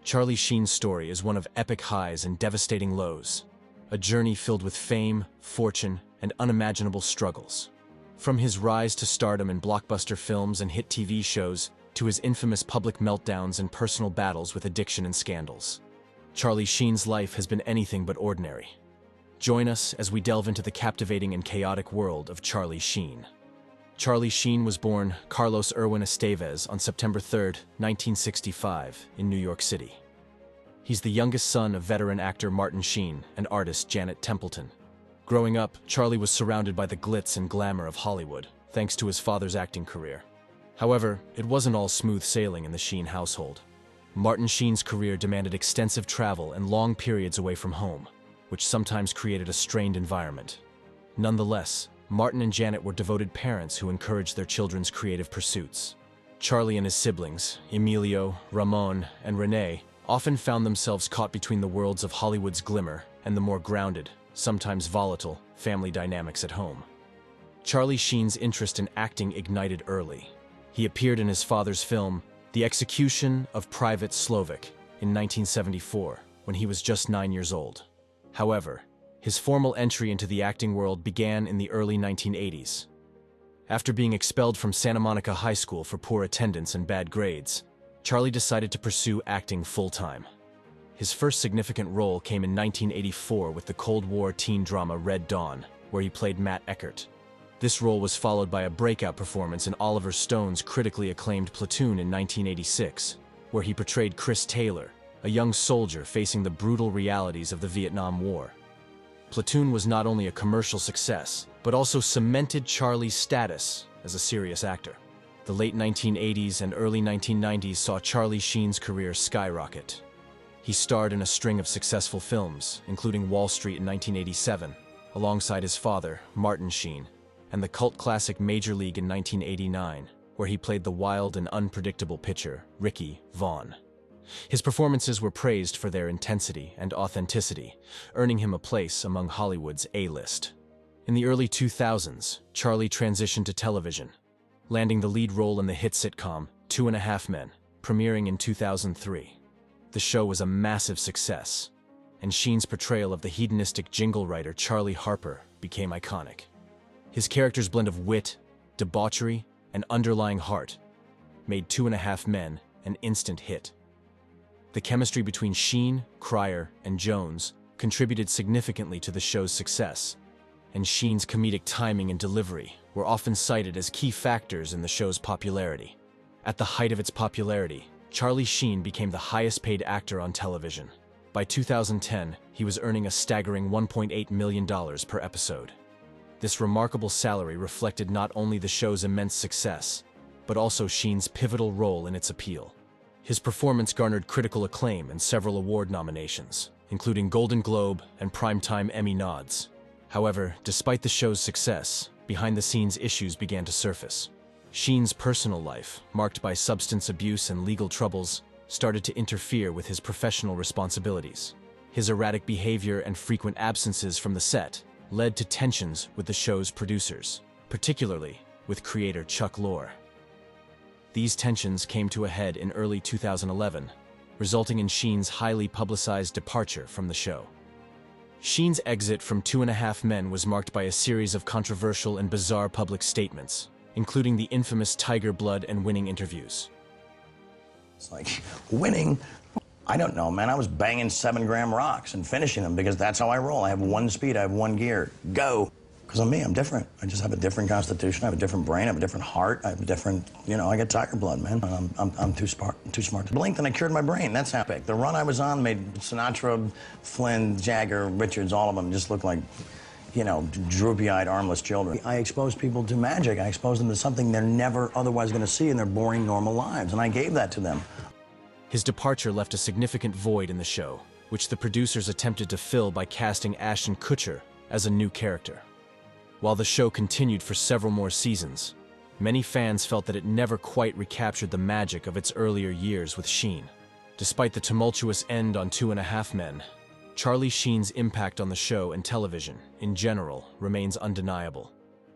Charlie Sheen's story is one of epic highs and devastating lows, a journey filled with fame, fortune, and unimaginable struggles. From his rise to stardom in blockbuster films and hit TV shows, to his infamous public meltdowns and personal battles with addiction and scandals, Charlie Sheen's life has been anything but ordinary. Join us as we delve into the captivating and chaotic world of Charlie Sheen. Charlie Sheen was born Carlos Erwin Estevez on September 3, 1965, in New York City. He's the youngest son of veteran actor Martin Sheen and artist Janet Templeton. Growing up, Charlie was surrounded by the glitz and glamour of Hollywood, thanks to his father's acting career. However, it wasn't all smooth sailing in the Sheen household. Martin Sheen's career demanded extensive travel and long periods away from home, which sometimes created a strained environment. Nonetheless, Martin and Janet were devoted parents who encouraged their children's creative pursuits. Charlie and his siblings, Emilio, Ramon, and Renee, often found themselves caught between the worlds of Hollywood's glimmer and the more grounded, sometimes volatile, family dynamics at home. Charlie Sheen's interest in acting ignited early. He appeared in his father's film, The Execution of Private Slovik, in 1974, when he was just 9 years old. However, his formal entry into the acting world began in the early 1980s. After being expelled from Santa Monica High School for poor attendance and bad grades, Charlie decided to pursue acting full-time. His first significant role came in 1984 with the Cold War teen drama Red Dawn, where he played Matt Eckert. This role was followed by a breakout performance in Oliver Stone's critically acclaimed Platoon in 1986, where he portrayed Chris Taylor, a young soldier facing the brutal realities of the Vietnam War. Platoon was not only a commercial success, but also cemented Charlie's status as a serious actor. The late 1980s and early 1990s saw Charlie Sheen's career skyrocket. He starred in a string of successful films, including Wall Street in 1987, alongside his father, Martin Sheen, and the cult classic Major League in 1989, where he played the wild and unpredictable pitcher, Ricky Vaughn. His performances were praised for their intensity and authenticity, earning him a place among Hollywood's A-list. In the early 2000s, Charlie transitioned to television, landing the lead role in the hit sitcom 2.5 Men, premiering in 2003. The show was a massive success, and Sheen's portrayal of the hedonistic jingle writer Charlie Harper became iconic. His character's blend of wit, debauchery, and underlying heart made 2.5 Men an instant hit. The chemistry between Sheen, Cryer, and Jones contributed significantly to the show's success, and Sheen's comedic timing and delivery were often cited as key factors in the show's popularity. At the height of its popularity, Charlie Sheen became the highest-paid actor on television. By 2010, he was earning a staggering $1.8 million per episode. This remarkable salary reflected not only the show's immense success, but also Sheen's pivotal role in its appeal. His performance garnered critical acclaim and several award nominations, including Golden Globe and Primetime Emmy nods. However, despite the show's success, behind-the-scenes issues began to surface. Sheen's personal life, marked by substance abuse and legal troubles, started to interfere with his professional responsibilities. His erratic behavior and frequent absences from the set led to tensions with the show's producers, particularly with creator Chuck Lorre. These tensions came to a head in early 2011, resulting in Sheen's highly publicized departure from the show. Sheen's exit from 2.5 Men was marked by a series of controversial and bizarre public statements, including the infamous Tiger Blood and winning interviews. It's like, winning? I don't know, man. I was banging 7-gram rocks and finishing them because that's how I roll. I have one speed, I have one gear. Go. Because I'm me, I'm different. I just have a different constitution, I have a different brain, I have a different heart, I have a different, I got tiger blood, man. I'm too smart to blink, and I cured my brain. That's epic. The run I was on made Sinatra, Flynn, Jagger, Richards, all of them just look like, droopy-eyed, armless children. I expose people to magic. I expose them to something they're never otherwise going to see in their boring, normal lives, and I gave that to them. His departure left a significant void in the show, which the producers attempted to fill by casting Ashton Kutcher as a new character. While the show continued for several more seasons, many fans felt that it never quite recaptured the magic of its earlier years with Sheen. Despite the tumultuous end on 2.5 Men, Charlie Sheen's impact on the show and television, in general, remains undeniable.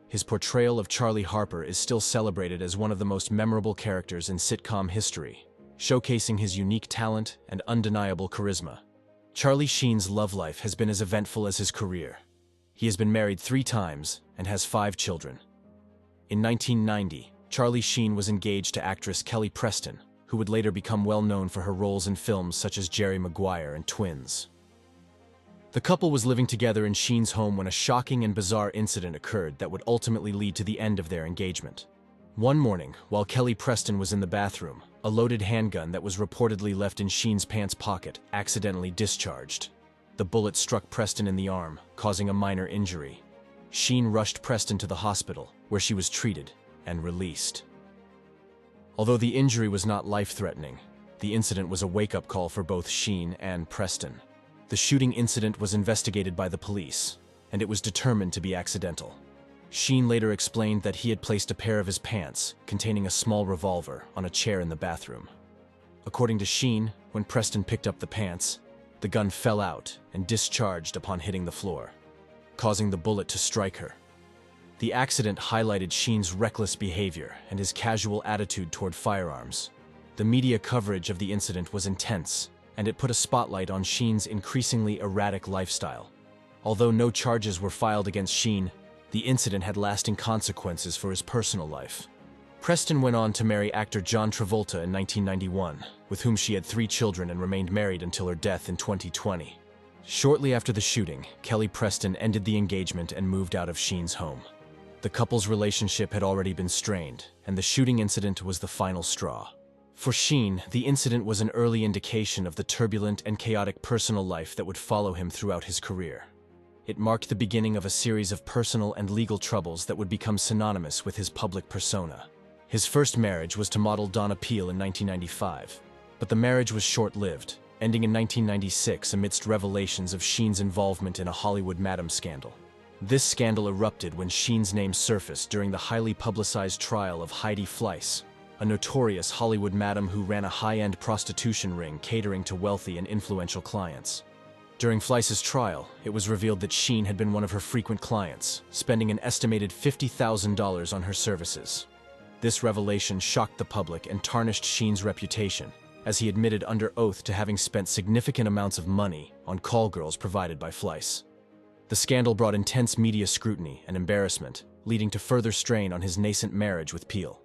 His portrayal of Charlie Harper is still celebrated as one of the most memorable characters in sitcom history, showcasing his unique talent and undeniable charisma. Charlie Sheen's love life has been as eventful as his career. He has been married 3 times and has 5 children. In 1990, Charlie Sheen was engaged to actress Kelly Preston, who would later become well known for her roles in films such as Jerry Maguire and Twins. The couple was living together in Sheen's home when a shocking and bizarre incident occurred that would ultimately lead to the end of their engagement. One morning, while Kelly Preston was in the bathroom, a loaded handgun that was reportedly left in Sheen's pants pocket accidentally discharged. The bullet struck Preston in the arm, causing a minor injury. Sheen rushed Preston to the hospital, where she was treated and released. Although the injury was not life-threatening, the incident was a wake-up call for both Sheen and Preston. The shooting incident was investigated by the police, and it was determined to be accidental. Sheen later explained that he had placed a pair of his pants, containing a small revolver, on a chair in the bathroom. According to Sheen, when Preston picked up the pants, the gun fell out and discharged upon hitting the floor, causing the bullet to strike her. The accident highlighted Sheen's reckless behavior and his casual attitude toward firearms. The media coverage of the incident was intense, and it put a spotlight on Sheen's increasingly erratic lifestyle. Although no charges were filed against Sheen, the incident had lasting consequences for his personal life. Preston went on to marry actor John Travolta in 1991, with whom she had 3 children and remained married until her death in 2020. Shortly after the shooting, Kelly Preston ended the engagement and moved out of Sheen's home. The couple's relationship had already been strained, and the shooting incident was the final straw. For Sheen, the incident was an early indication of the turbulent and chaotic personal life that would follow him throughout his career. It marked the beginning of a series of personal and legal troubles that would become synonymous with his public persona. His first marriage was to model Donna Peel in 1995, but the marriage was short-lived, ending in 1996 amidst revelations of Sheen's involvement in a Hollywood Madam scandal. This scandal erupted when Sheen's name surfaced during the highly publicized trial of Heidi Fleiss, a notorious Hollywood madam who ran a high-end prostitution ring catering to wealthy and influential clients. During Fleiss's trial, it was revealed that Sheen had been one of her frequent clients, spending an estimated $50,000 on her services. This revelation shocked the public and tarnished Sheen's reputation, as he admitted under oath to having spent significant amounts of money on call girls provided by Fleiss. The scandal brought intense media scrutiny and embarrassment, leading to further strain on his nascent marriage with Peel.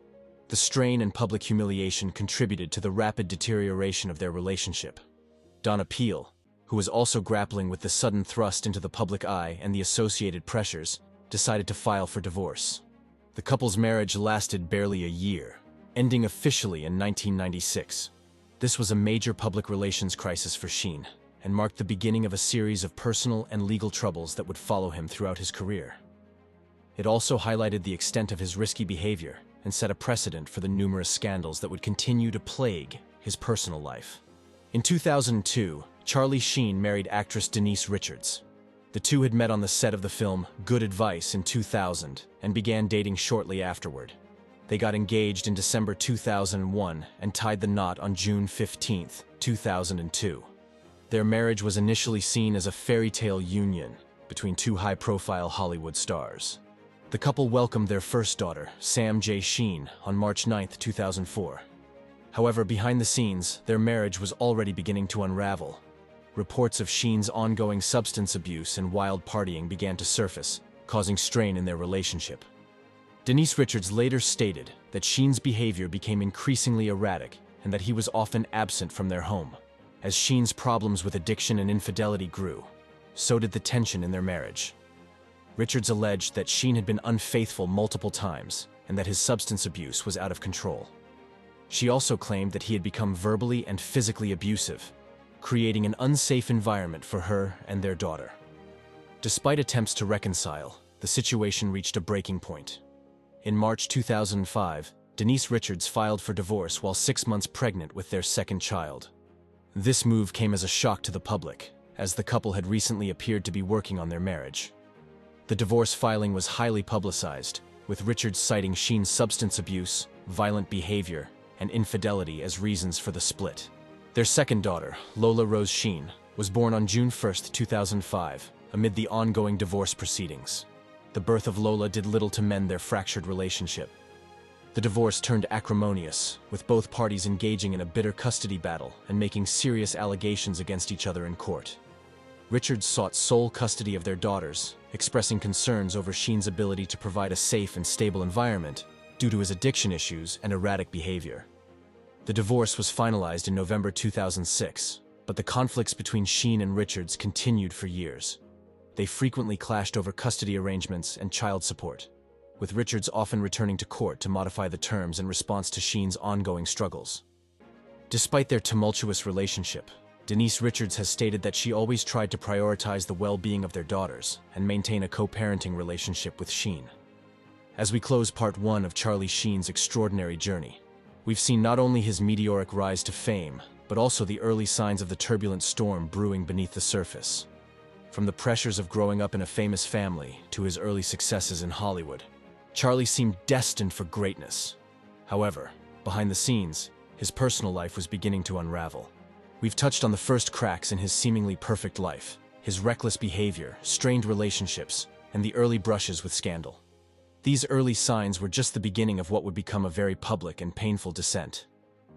The strain and public humiliation contributed to the rapid deterioration of their relationship. Donna Peel, who was also grappling with the sudden thrust into the public eye and the associated pressures, decided to file for divorce. The couple's marriage lasted barely a year, ending officially in 1996. This was a major public relations crisis for Sheen, and marked the beginning of a series of personal and legal troubles that would follow him throughout his career. It also highlighted the extent of his risky behavior and set a precedent for the numerous scandals that would continue to plague his personal life. In 2002, Charlie Sheen married actress Denise Richards. The two had met on the set of the film Good Advice in 2000 and began dating shortly afterward. They got engaged in December 2001 and tied the knot on June 15, 2002. Their marriage was initially seen as a fairy tale union between 2 high-profile Hollywood stars. The couple welcomed their first daughter, Sam J. Sheen, on March 9, 2004. However, behind the scenes, their marriage was already beginning to unravel. Reports of Sheen's ongoing substance abuse and wild partying began to surface, causing strain in their relationship. Denise Richards later stated that Sheen's behavior became increasingly erratic and that he was often absent from their home. As Sheen's problems with addiction and infidelity grew, so did the tension in their marriage. Richards alleged that Sheen had been unfaithful multiple times and that his substance abuse was out of control. She also claimed that he had become verbally and physically abusive, creating an unsafe environment for her and their daughter. Despite attempts to reconcile, the situation reached a breaking point. In March 2005, Denise Richards filed for divorce while 6 months pregnant with their second child. This move came as a shock to the public, as the couple had recently appeared to be working on their marriage. The divorce filing was highly publicized, with Richards citing Sheen's substance abuse, violent behavior, and infidelity as reasons for the split. Their second daughter, Lola Rose Sheen, was born on June 1, 2005, amid the ongoing divorce proceedings. The birth of Lola did little to mend their fractured relationship. The divorce turned acrimonious, with both parties engaging in a bitter custody battle and making serious allegations against each other in court. Richards sought sole custody of their daughters, expressing concerns over Sheen's ability to provide a safe and stable environment due to his addiction issues and erratic behavior. The divorce was finalized in November 2006, but the conflicts between Sheen and Richards continued for years. They frequently clashed over custody arrangements and child support, with Richards often returning to court to modify the terms in response to Sheen's ongoing struggles. Despite their tumultuous relationship, Denise Richards has stated that she always tried to prioritize the well-being of their daughters and maintain a co-parenting relationship with Sheen. As we close part 1 of Charlie Sheen's extraordinary journey, we've seen not only his meteoric rise to fame, but also the early signs of the turbulent storm brewing beneath the surface. From the pressures of growing up in a famous family to his early successes in Hollywood, Charlie seemed destined for greatness. However, behind the scenes, his personal life was beginning to unravel. We've touched on the first cracks in his seemingly perfect life, his reckless behavior, strained relationships, and the early brushes with scandal. These early signs were just the beginning of what would become a very public and painful descent.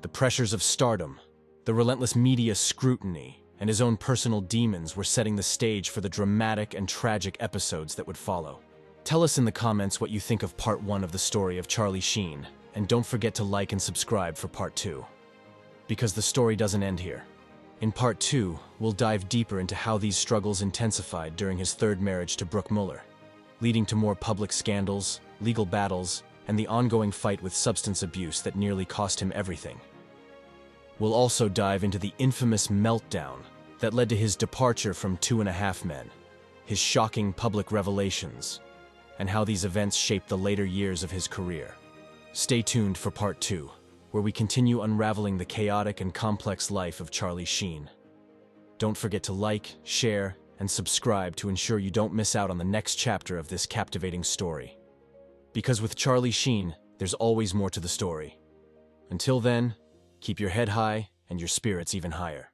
The pressures of stardom, the relentless media scrutiny, and his own personal demons were setting the stage for the dramatic and tragic episodes that would follow. Tell us in the comments what you think of part 1 of the story of Charlie Sheen, and don't forget to like and subscribe for part 2. Because the story doesn't end here. In part 2, we'll dive deeper into how these struggles intensified during his third marriage to Brooke Muller, leading to more public scandals, legal battles, and the ongoing fight with substance abuse that nearly cost him everything. We'll also dive into the infamous meltdown that led to his departure from 2.5 Men, his shocking public revelations, and how these events shaped the later years of his career. Stay tuned for part 2, where we continue unraveling the chaotic and complex life of Charlie Sheen. Don't forget to like, share, and subscribe to ensure you don't miss out on the next chapter of this captivating story. Because with Charlie Sheen, there's always more to the story. Until then, keep your head high and your spirits even higher.